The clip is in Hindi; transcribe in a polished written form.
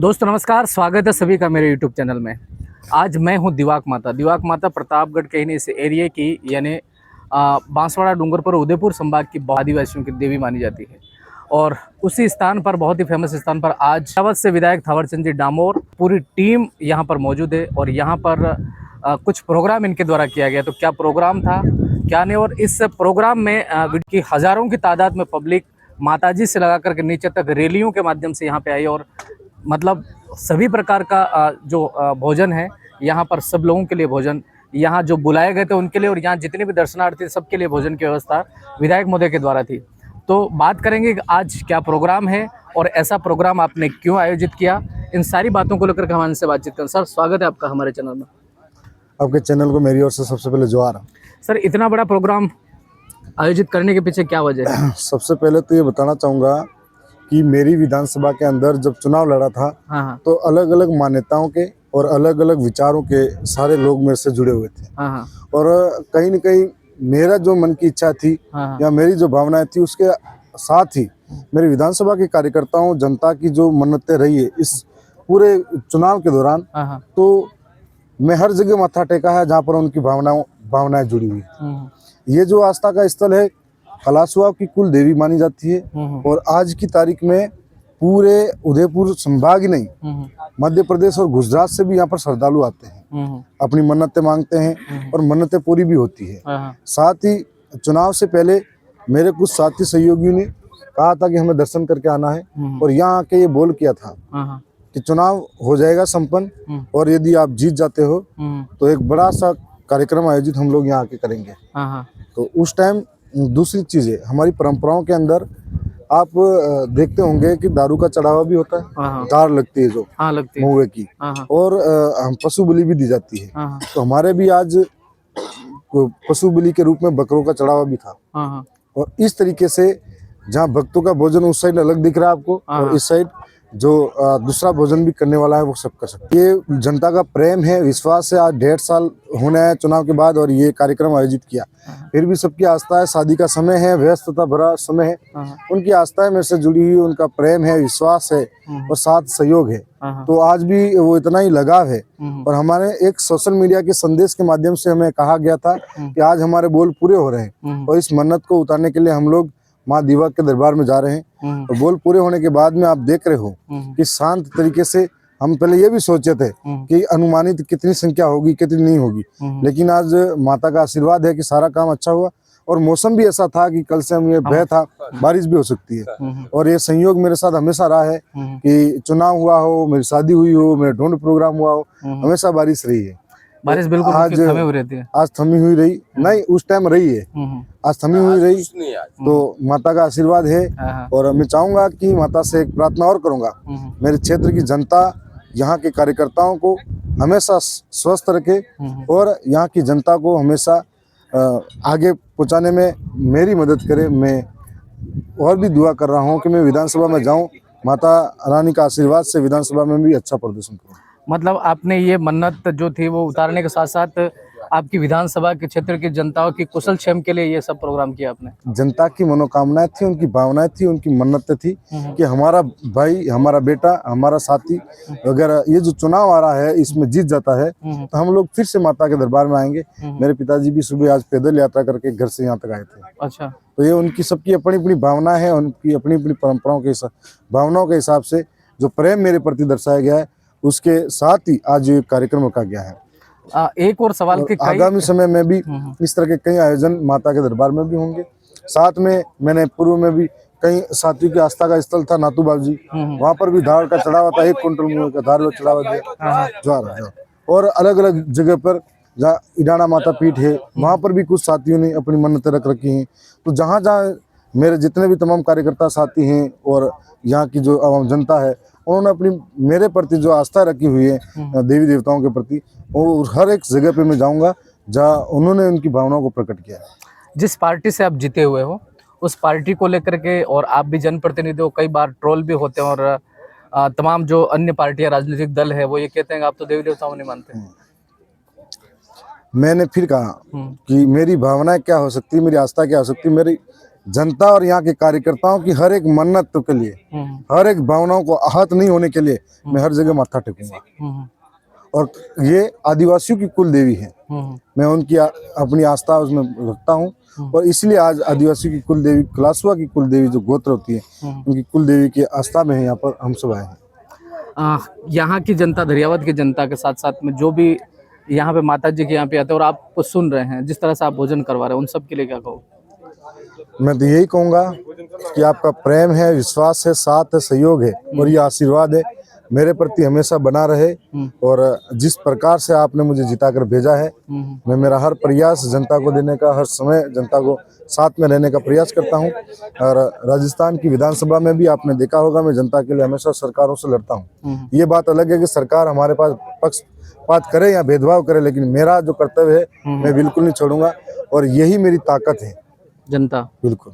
दोस्तों नमस्कार, स्वागत है सभी का मेरे यूट्यूब चैनल में। आज मैं हूं दिवाक माता प्रतापगढ़ के ही इस एरिया की यानी बांसवाड़ा डूंगरपुर उदयपुर संभाग की आदिवासियों की देवी मानी जाती है। और उसी स्थान पर, बहुत ही फेमस स्थान पर, आज अवध से विधायक थावरचंद जी डामोर पूरी टीम यहां पर मौजूद है। और यहां पर कुछ प्रोग्राम इनके द्वारा किया गया। तो क्या प्रोग्राम था क्या नहीं, और इस प्रोग्राम में की हज़ारों की तादाद में पब्लिक माताजी से लगा करके नीचे तक रैलियों के माध्यम से यहाँ पे आई। और मतलब सभी प्रकार का जो भोजन है यहाँ पर, सब लोगों के लिए भोजन, यहाँ जो बुलाए गए थे उनके लिए, और यहाँ जितने भी दर्शनार्थी सबके लिए भोजन की व्यवस्था विधायक महोदय के द्वारा थी। तो बात करेंगे कि आज क्या प्रोग्राम है और ऐसा प्रोग्राम आपने क्यों आयोजित किया, इन सारी बातों को लेकर हमारे से बातचीत करें। सर, स्वागत है आपका हमारे चैनल में। आपके चैनल को मेरी ओर से सबसे पहले जोहार। सर, इतना बड़ा प्रोग्राम आयोजित करने के पीछे क्या वजह है? सबसे पहले तो ये बताना चाहूँगा कि मेरी विधानसभा के अंदर जब चुनाव लड़ा था, हाँ। तो अलग अलग मान्यताओं के और अलग अलग विचारों के सारे लोग मेरे से जुड़े हुए थे। हाँ। और कहीं न कहीं मेरा जो मन की इच्छा थी या मेरी जो भावनाएं थी, उसके साथ ही मेरी विधानसभा के कार्यकर्ताओं, जनता की जो मन्नतें रही है इस पूरे चुनाव के दौरान, तो मैं हर जगह माथा टेका है जहाँ पर उनकी भावनाएं जुड़ी हुई है। ये जो आस्था का स्थल है, कलासुआ की कुल देवी मानी जाती है। और आज की तारीख में पूरे उदयपुर संभाग ही नहीं, मध्य प्रदेश और गुजरात से भी यहाँ पर श्रद्धालु आते हैं, अपनी मन्नतें मांगते हैं और मन्नतें पूरी भी होती है। साथ ही चुनाव से पहले मेरे कुछ साथी सहयोगियों ने कहा था कि हमें दर्शन करके आना है, और यहाँ आके ये बोल किया था कि चुनाव हो जाएगा संपन्न, और यदि आप जीत जाते हो तो एक बड़ा सा कार्यक्रम आयोजित हम लोग यहाँ आके करेंगे। तो उस टाइम दूसरी चीजें, हमारी परंपराओं के अंदर आप देखते होंगे कि दारू का चढ़ावा भी होता है, दार लगती है जो महुए की, और पशु बलि भी दी जाती है। तो हमारे भी आज पशु बलि के रूप में बकरों का चढ़ावा भी था। और इस तरीके से जहाँ भक्तों का भोजन उस साइड अलग दिख रहा है आपको, और इस साइड जो दूसरा भोजन भी करने वाला है वो सब कर सकते। ये जनता का प्रेम है, विश्वास है। आज 1.5 साल होने हैं चुनाव के बाद और ये कार्यक्रम आयोजित किया, फिर भी सबकी आस्था है। शादी का समय है, व्यस्तता भरा समय है, उनकी आस्था है मेरे से जुड़ी हुई, उनका प्रेम है, विश्वास है और साथ सहयोग है। तो आज भी वो इतना ही लगाव है। और हमारे एक सोशल मीडिया के संदेश के माध्यम से हमें कहा गया था कि आज हमारे बोल पूरे हो रहे हैं, और इस मन्नत को उतारने के लिए हम लोग माँ दिवाक के दरबार में जा रहे हैं। और बोल पूरे होने के बाद में आप देख रहे हो कि शांत तरीके से, हम पहले ये भी सोचे थे कि अनुमानित कितनी संख्या होगी कितनी नहीं होगी, लेकिन आज माता का आशीर्वाद है कि सारा काम अच्छा हुआ। और मौसम भी ऐसा था कि कल से हम ये भय था बारिश भी हो सकती है, और ये संयोग मेरे साथ हमेशा रहा है कि चुनाव हुआ हो, मेरी शादी हुई हो, मेरा ढूंढ प्रोग्राम हुआ हो, हमेशा बारिश रही है। बारिश बिल्कुल आज थमी हुई रहती है। आज थमी हुई रही नहीं, उस टाइम रही है, आज थमी हुई रही। तो माता का आशीर्वाद है। और मैं चाहूंगा कि माता से एक प्रार्थना और करूंगा, मेरे क्षेत्र की जनता, यहाँ के कार्यकर्ताओं को हमेशा स्वस्थ रखे, और यहाँ की जनता को हमेशा आगे पहुँचाने में मेरी मदद करे। मैं और भी दुआ कर रहा हूँ कि मैं विधानसभा में जाऊँ, माता रानी का आशीर्वाद से विधानसभा में भी अच्छा प्रदर्शन करूँ। मतलब आपने ये मन्नत जो थी वो उतारने के साथ साथ आपकी विधानसभा के क्षेत्र की जनताओं की कुशल क्षेम के लिए ये सब प्रोग्राम किया आपने? जनता की मनोकामनाएं थी, उनकी भावनाएं थी, उनकी मन्नतें थी कि हमारा भाई, हमारा बेटा, हमारा साथी अगर ये जो चुनाव आ रहा है इसमें जीत जाता है तो हम लोग फिर से माता के दरबार में आएंगे। मेरे पिताजी भी सुबह आज पैदल यात्रा करके घर से यहाँ तक आए थे। अच्छा। तो ये उनकी सबकी अपनी अपनी भावना है, उनकी अपनी अपनी परंपराओं के भावनाओं के हिसाब से जो प्रेम मेरे प्रति दर्शाया गया है, उसके साथ ही आज ये कार्यक्रम रखा गया है। एक और सवाल के आगामी समय में भी इस तरह के कई आयोजन माता के दरबार में भी होंगे। साथ में मैंने पूर्व में भी कई साथियों की आस्था का स्थल था नातू बाबू, वहाँ पर भी धार का चढ़ावा था, 1 क्विंटल का धार चढ़ावा दिया। और अलग अलग जगह पर जहाँ इडाना माता पीठ है, वहाँ पर भी कुछ साथियों ने अपनी मन्नतें रख रखी हैं। तो जहाँ जहाँ मेरे जितने भी तमाम कार्यकर्ता साथी हैं और यहाँ की जो आवाम जनता है, उन्होंने अपनी मेरे प्रति जो आस्था रखी हुई है देवी देवताओं के प्रति, और हर एक जगह पे मैं जाऊंगा जहाँ उन्होंने उनकी भावनाओं को प्रकट किया है। जिस पार्टी से आप जीते हुए हो उस पार्टी को लेकर के, और आप भी जनप्रतिनिधि हो, कई बार ट्रोल भी होते हैं, और तमाम जो अन्य पार्टियां, राजनीतिक दल है, वो ये कहते हैं कि आप तो देवी देवताओं नहीं मानते। मैंने फिर कहा कि मेरी भावनाएं क्या हो सकती है, मेरी आस्था क्या हो सकती है। मेरी जनता और यहाँ के कार्यकर्ताओं की हर एक मन्नत के लिए, हर एक भावनाओं को आहत नहीं होने के लिए मैं हर जगह माथा टेकूंगा। और ये आदिवासियों की कुल देवी है, मैं उनकी अपनी आस्था उसमें रखता हूँ। और इसलिए आज आदिवासियों की कुल देवी, क्लासुआ की कुल देवी जो गोत्र होती है, उनकी कुल देवी की आस्था में यहाँ पर हम सब आए हैं। यहाँ की जनता, दरियावत की जनता के साथ साथ में जो भी यहाँ पे माता जी के यहाँ पे आते हैं और आपको सुन रहे हैं, जिस तरह से आप भोजन करवा रहे हैं, उन सब के लिए क्या कहो? मैं तो यही कहूँगा कि आपका प्रेम है, विश्वास है, साथ है, सहयोग है और ये आशीर्वाद है मेरे प्रति हमेशा बना रहे। और जिस प्रकार से आपने मुझे जिताकर भेजा है, मैं मेरा हर प्रयास जनता को देने का, हर समय जनता को साथ में रहने का प्रयास करता हूं। और राजस्थान की विधानसभा में भी आपने देखा होगा, मैं जनता के लिए हमेशा सरकारों से लड़ता हूं। ये बात अलग है कि सरकार हमारे पास पक्षपात करे या भेदभाव करे, लेकिन मेरा जो कर्तव्य है मैं बिल्कुल नहीं छोड़ूंगा और यही मेरी ताकत है। जनता बिल्कुल।